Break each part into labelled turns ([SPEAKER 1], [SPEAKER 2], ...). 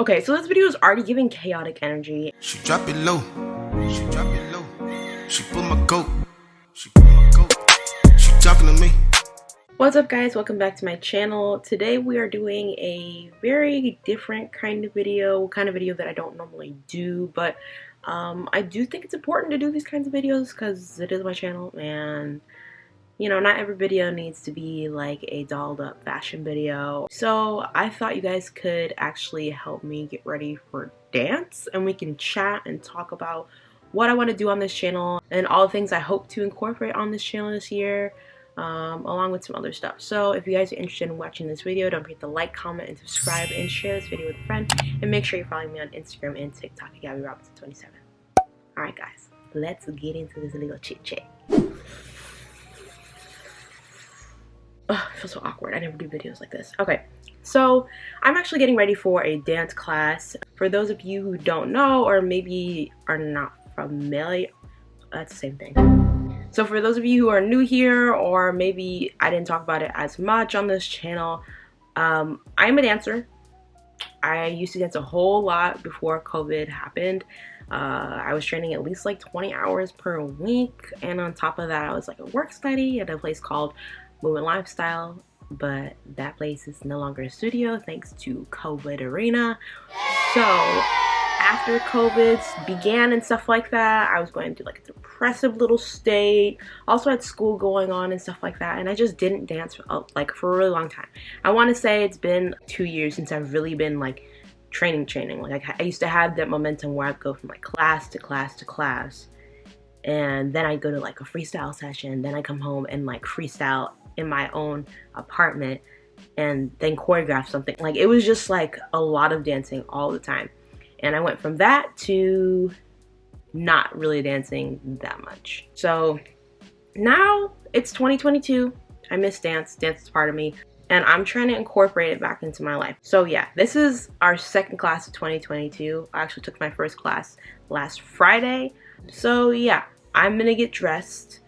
[SPEAKER 1] Okay, so this video is already giving chaotic energy.
[SPEAKER 2] She drop it low. She drop it low. She pull my coat. She pull my coat. She talking to me.
[SPEAKER 1] What's up, guys? Welcome back to my channel. Today we are doing a very different kind of video that I don't normally do, but I do think it's important to do these kinds of videos because it is my channel, and you know, not every video needs to be like a dolled up fashion video. So I thought you guys could actually help me get ready for dance, and we can chat and talk about what I want to do on this channel and all the things I hope to incorporate on this channel this year, along with some other stuff. So if you guys are interested in watching this video, don't forget to like, comment, and subscribe, and share this video with a friend. And make sure you're following me on Instagram and TikTok at GRWM27. Alright guys, let's get into this little chit chat. Ugh, I feel so awkward. I never do videos like this. Okay, so I'm actually getting ready for a dance class. For those of you who don't know, or maybe are not familiar, that's the same thing. So for those of you who are new here, or maybe I didn't talk about it as much on this channel, I'm a dancer. I used to dance a whole lot before COVID happened. I was training at least like 20 hours per week, and on top of that I was like a work study at a place called Movement Lifestyle, but that place is no longer a studio thanks to COVID arena. So after COVID began and stuff like that, I was going through like a depressive little state. Also had school going on and stuff like that, and I just didn't dance for a really long time. I want to say it's been 2 years since I've really been like training. Like I used to have that momentum where I'd go from like class to class to class, and then I'd go to like a freestyle session, then I come home and like freestyle in my own apartment and then choreograph something. Like it was just like a lot of dancing all the time, and I went from that to not really dancing that much. So now it's 2022. I miss dance. Dance is part of me, and I'm trying to incorporate it back into my life. So yeah, this is our second class of 2022. I actually took my first class last Friday. So yeah, I'm gonna get dressed,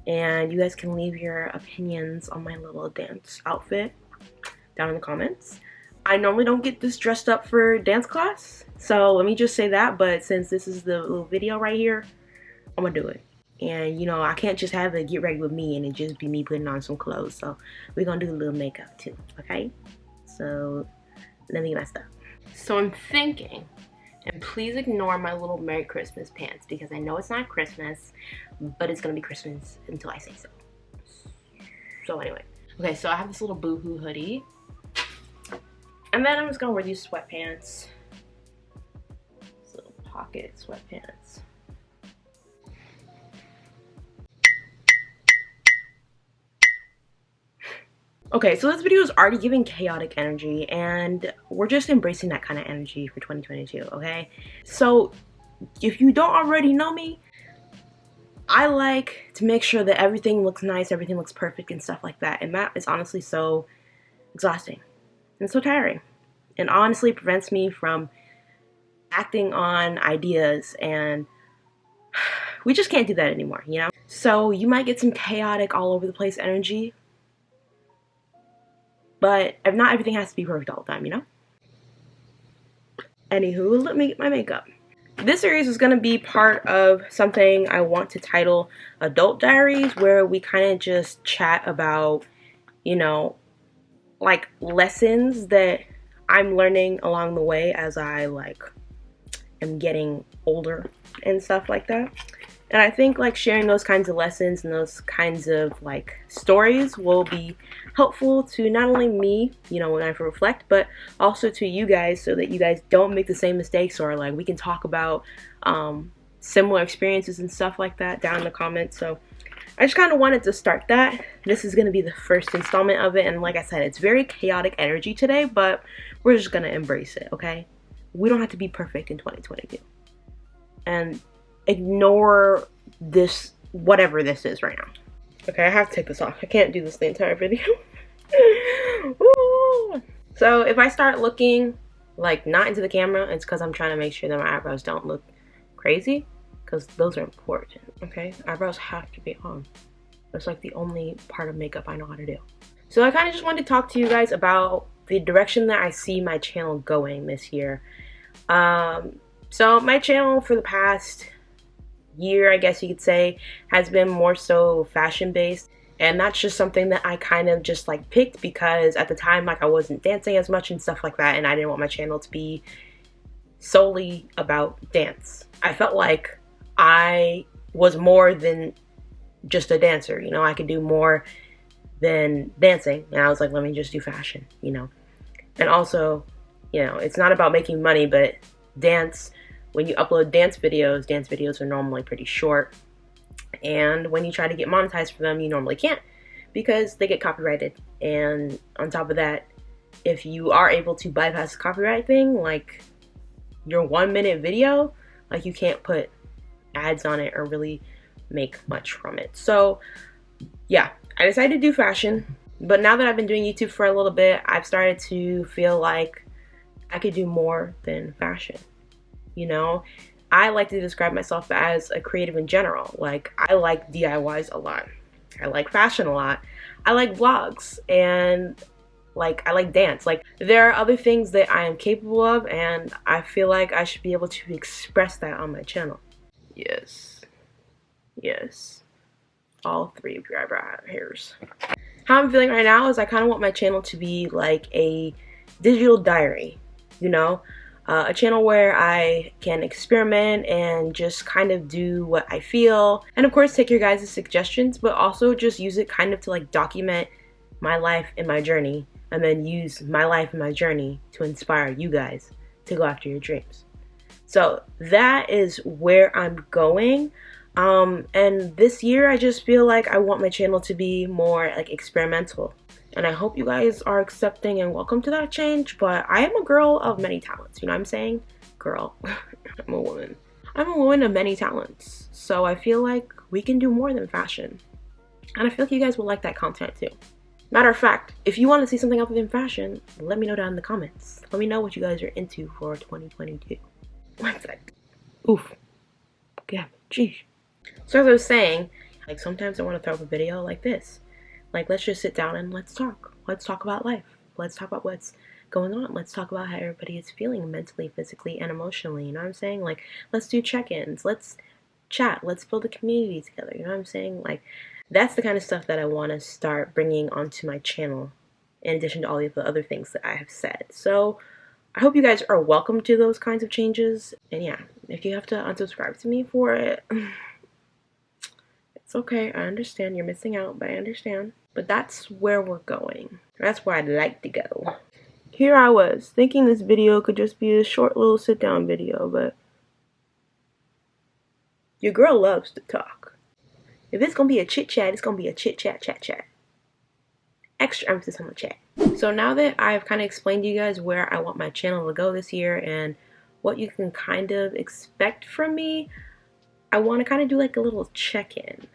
[SPEAKER 1] and you guys can leave your opinions on my little dance outfit down in the comments. I normally don't get this dressed up for dance class, so let me just say that, but since this is the little video right here, I'm gonna do it. And you know, I can't just have it get ready with me and it just be me putting on some clothes, so we're gonna do a little makeup too, okay? So let me get my stuff. So I'm thinking, and please ignore my little Merry Christmas pants because I know it's not Christmas, but it's gonna be Christmas until I say so. So anyway, okay, so I have this little boohoo hoodie, and then I'm just gonna wear these sweatpants, these little pocket sweatpants. Okay, so this video is already giving chaotic energy, and we're just embracing that kind of energy for 2022, okay? So if you don't already know me, I like to make sure that everything looks nice, everything looks perfect and stuff like that, and that is honestly so exhausting and so tiring, and honestly prevents me from acting on ideas, and we just can't do that anymore, you know? So you might get some chaotic all over the place energy, but if not, everything has to be perfect all the time, you know? Anywho, let me get my makeup. This series is going to be part of something I want to title Adult Diaries, where we kind of just chat about, you know, like lessons that I'm learning along the way as I like am getting older and stuff like that. And I think like sharing those kinds of lessons and those kinds of like stories will be helpful to not only me, you know, when I reflect, but also to you guys, so that you guys don't make the same mistakes, or like we can talk about similar experiences and stuff like that down in the comments. So I just kind of wanted to start that. This is going to be the first installment of it, and like I said, it's very chaotic energy today, but we're just going to embrace it, okay? We don't have to be perfect in 2022. And ignore this, whatever this is right now. Okay, I have to take this off. I can't do this the entire video. So if I start looking like not into the camera, it's because I'm trying to make sure that my eyebrows don't look crazy, because those are important, okay? Eyebrows have to be on. That's like the only part of makeup I know how to do. So I kind of just wanted to talk to you guys about the direction that I see my channel going this year. So my channel for the past year, I guess you could say, has been more so fashion based, and that's just something that I kind of just like picked because at the time, like, I wasn't dancing as much and stuff like that, and I didn't want my channel to be solely about dance. I felt like I was more than just a dancer, you know. I could do more than dancing, and I was like, let me just do fashion, you know. And also, you know, it's not about making money, but dance, when you upload dance videos are normally pretty short, and when you try to get monetized for them, you normally can't because they get copyrighted. And on top of that, if you are able to bypass the copyright thing, like your 1-minute video, like, you can't put ads on it or really make much from it. So yeah, I decided to do fashion, but now that I've been doing YouTube for a little bit, I've started to feel like I could do more than fashion. You know, I like to describe myself as a creative in general. Like, I like DIYs a lot. I like fashion a lot. I like vlogs, and like, I like dance. Like, there are other things that I am capable of, and I feel like I should be able to express that on my channel. Yes. Yes. All 3 of your eyebrow hairs. How I'm feeling right now is I kind of want my channel to be like a digital diary, you know? A channel where I can experiment and just kind of do what I feel. And of course, take your guys' suggestions, but also just use it kind of to like document my life and my journey, and then use my life and my journey to inspire you guys to go after your dreams. So that is where I'm going. And this year, I just feel like I want my channel to be more like experimental. And I hope you guys are accepting and welcome to that change, but I am a girl of many talents, you know what I'm saying? Girl, I'm a woman. I'm a woman of many talents, so I feel like we can do more than fashion. And I feel like you guys will like that content too. Matter of fact, if you want to see something other than fashion, let me know down in the comments. Let me know what you guys are into for 2022. One sec. Oof. Yeah, geez. So as I was saying, like, sometimes I want to throw up a video like this. Like, let's just sit down and let's talk. Let's talk about life. Let's talk about what's going on. Let's talk about how everybody is feeling mentally, physically, and emotionally. You know what I'm saying? Like, let's do check-ins. Let's chat. Let's build a community together. You know what I'm saying? Like, that's the kind of stuff that I want to start bringing onto my channel, in addition to all the other things that I have said. So I hope you guys are welcome to those kinds of changes. And yeah, if you have to unsubscribe to me for it, it's okay. I understand. You're missing out, but I understand. But that's where we're going. That's where I'd like to go. Here I was, thinking this video could just be a short little sit-down video, but your girl loves to talk. If it's gonna be a chit-chat, it's gonna be a chit-chat. Extra emphasis on the chat. So now that I've kind of explained to you guys where I want my channel to go this year and what you can kind of expect from me, I want to kind of do like a little check-in.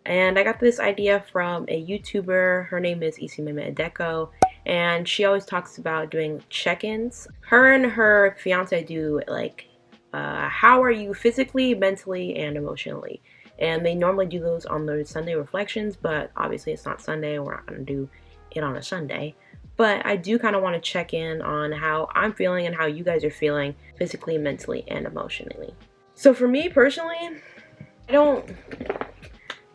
[SPEAKER 1] And I got this idea from a YouTuber. Her name is Isimeme Adeko, and she always talks about doing check-ins. Her and her fiance do like, how are you physically, mentally, and emotionally? And they normally do those on their Sunday reflections, but obviously it's not Sunday. We're not going to do it on a Sunday. But I do kind of want to check in on how I'm feeling and how you guys are feeling physically, mentally, and emotionally. So for me personally, I don't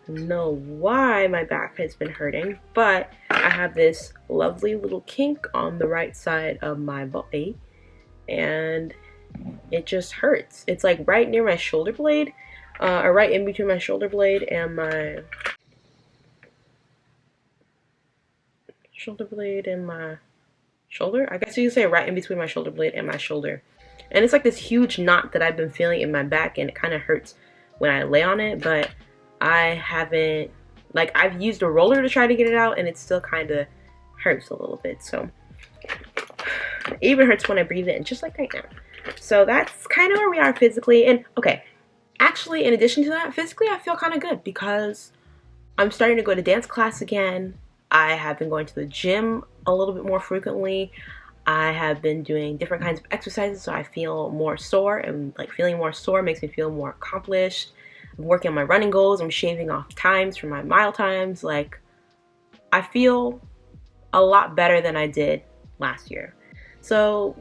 [SPEAKER 1] know why my back has been hurting, but I have this lovely little kink on the right side of my body, and it just hurts. It's like right near my shoulder blade, or right in between my shoulder blade and my shoulder. I guess you could say right in between my shoulder blade and my shoulder. And it's like this huge knot that I've been feeling in my back, and it kind of hurts when I lay on it, but I haven't, like, I've used a roller to try to get it out, and it still kind of hurts a little bit. So it even hurts when I breathe in, just like right now. So that's kind of where we are physically. And okay, actually, in addition to that, physically I feel kind of good because I'm starting to go to dance class again. I have been going to the gym a little bit more frequently. I have been doing different kinds of exercises, so I feel more sore, and like feeling more sore makes me feel more accomplished. I'm working on my running goals. I'm shaving off times from my mile times. Like, I feel a lot better than I did last year. So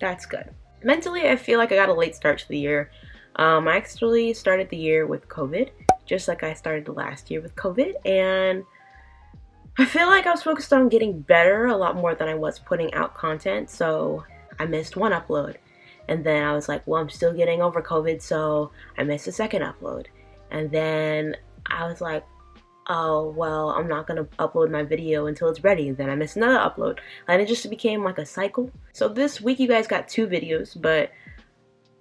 [SPEAKER 1] that's good. Mentally, I feel like I got a late start to the year. I actually started the year with COVID, just like I started the last year with COVID, and I feel like I was focused on getting better a lot more than I was putting out content, so I missed one upload. And then I was like, well, I'm still getting over COVID, so I missed a second upload. And then I was like, oh, well, I'm not gonna upload my video until it's ready. And then I missed another upload. And it just became like a cycle. So this week you guys got 2 videos, but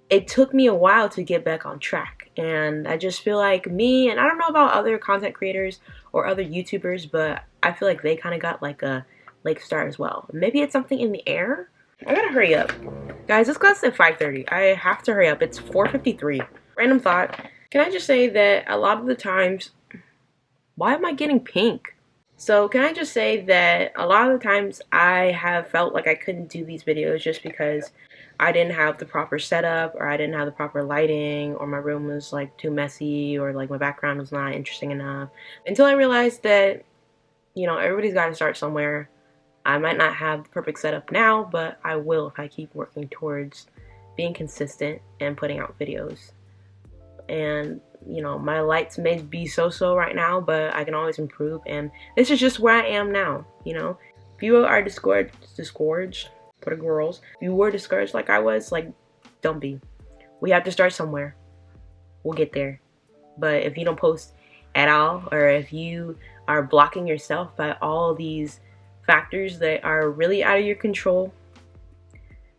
[SPEAKER 1] it took me a while to get back on track. And I just feel like me, and I don't know about other content creators or other YouTubers, but I feel like they kind of got like a late start as well. Maybe it's something in the air. I gotta hurry up. Guys, this class is at 5:30. I have to hurry up. It's 4:53. Random thought. Can I just say that a lot of the times, why am I getting pink? So can I just say that a lot of the times I have felt like I couldn't do these videos just because I didn't have the proper setup, or I didn't have the proper lighting, or my room was like too messy, or like my background was not interesting enough. Until I realized that, you know, everybody's got to start somewhere. I might not have the perfect setup now, but I will if I keep working towards being consistent and putting out videos. And, you know, my lights may be so-so right now, but I can always improve, and this is just where I am now, you know. If you are discouraged, for the girls, if you were discouraged like I was, like, don't be. We have to start somewhere. We'll get there. But if you don't post at all, or if you are blocking yourself by all these factors that are really out of your control,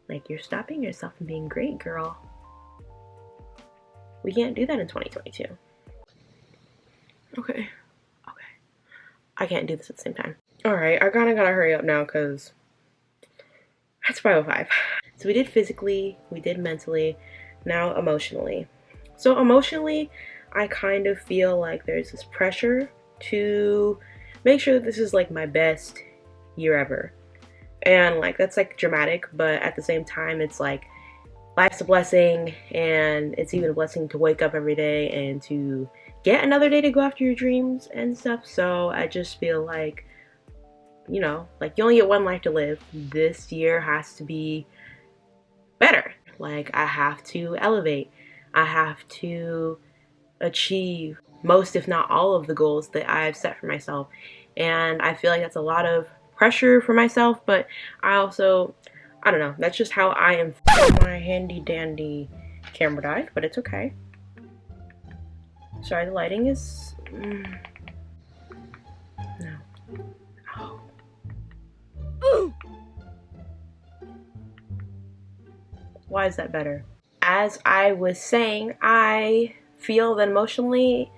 [SPEAKER 1] like, you're stopping yourself from being great, girl. We can't do that in 2022. Okay. I can't do this at the same time. Alright, I kinda gotta hurry up now because it's 5:05. So we did physically, we did mentally, now emotionally. So emotionally, I kind of feel like there's this pressure to make sure that this is like my best year ever. And like, that's like dramatic, but at the same time, it's like, life's a blessing, and it's even a blessing to wake up every day and to get another day to go after your dreams and stuff. So I just feel like, you know, like, you only get one life to live. This year has to be better. Like, I have to elevate. I have to achieve most, if not all, of the goals that I've set for myself. And I feel like that's a lot of pressure for myself, but I also, I don't know, that's just how I am. My handy dandy camera died, but it's okay. Sorry, the lighting is... No. Oh. Why is that better? As I was saying, I feel that emotionally,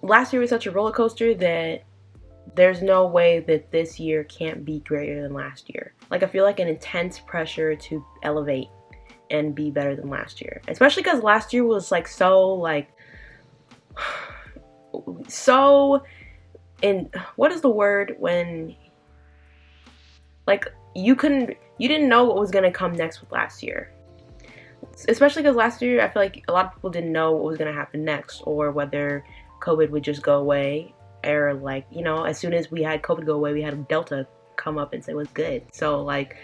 [SPEAKER 1] last year was such a roller coaster that there's no way that this year can't be greater than last year. Like, I feel like an intense pressure to elevate and be better than last year. Especially because last year was like so in, what is the word when, like, you didn't know what was gonna come next with last year. Especially because last year, I feel like a lot of people didn't know what was gonna happen next, or whether COVID would just go away, or like, you know, as soon as we had COVID go away, we had Delta come up and say what's good. So like,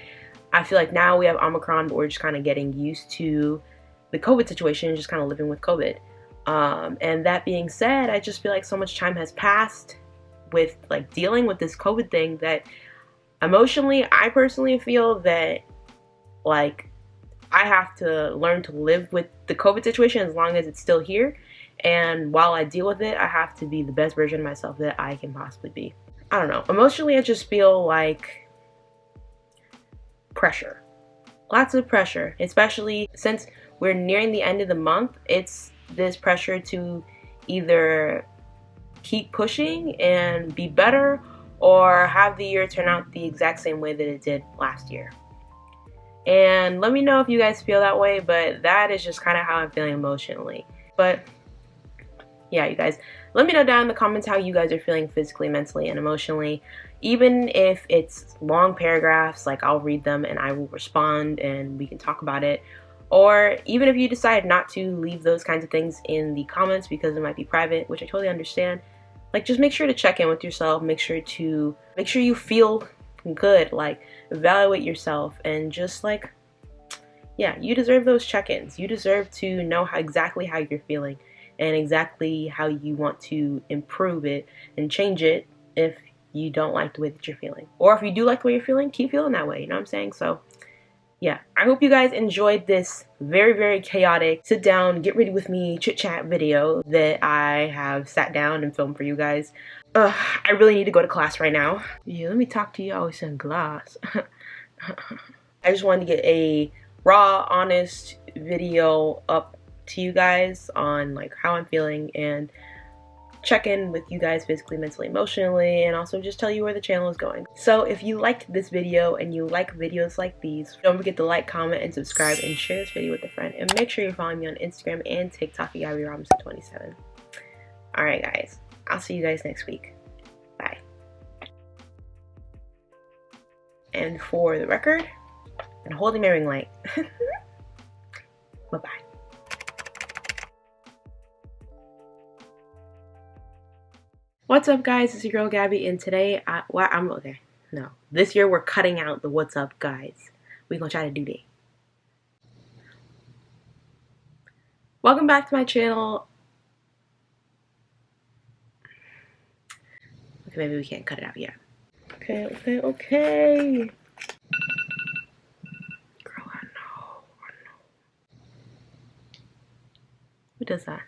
[SPEAKER 1] I feel like now we have Omicron, but we're just kind of getting used to the COVID situation and just kind of living with COVID. And that being said, I just feel like so much time has passed with like dealing with this COVID thing that emotionally, I personally feel that like I have to learn to live with the COVID situation as long as it's still here. And while I deal with it, I have to be the best version of myself that I can possibly be. I don't know. Emotionally, I just feel like pressure. Lots of pressure, especially since we're nearing the end of the month. It's this pressure to either keep pushing and be better, or have the year turn out the exact same way that it did last year. And let me know if you guys feel that way, but that is just kind of how I'm feeling emotionally. But yeah, you guys, let me know down in the comments how you guys are feeling physically, mentally, and emotionally. Even if it's long paragraphs, like, I'll read them and I will respond and we can talk about it. Or even if you decide not to leave those kinds of things in the comments because it might be private, which I totally understand, like, just make sure to check in with yourself. Make sure you feel good. Like, evaluate yourself and just like, yeah, you deserve those check-ins. You deserve to know exactly how you're feeling and exactly how you want to improve it and change it if you don't like the way that you're feeling. Or if you do like the way you're feeling, keep feeling that way. You know what I'm saying? So yeah, I hope you guys enjoyed this very, very chaotic sit down, get ready with me chit chat video that I have sat down and filmed for you guys. I really need to go to class right now. Yeah, let me talk to you always in class. I just wanted to get a raw, honest video up to you guys on like how I'm feeling and check in with you guys physically, mentally, emotionally, and also just tell you where the channel is going. So if you liked this video and you like videos like these, don't forget to like, comment, and subscribe, and share this video with a friend. And make sure you're following me on Instagram and TikTok at GRWM27. Alright guys, I'll see you guys next week. Bye. And for the record, I'm holding my ring light. Bye-bye. What's up guys, it's your girl Gabby, and today this year we're cutting out the what's up guys. We're gonna try to do that. Welcome back to my channel. Okay, maybe we can't cut it out yet. Okay. Girl, I know. Who does that?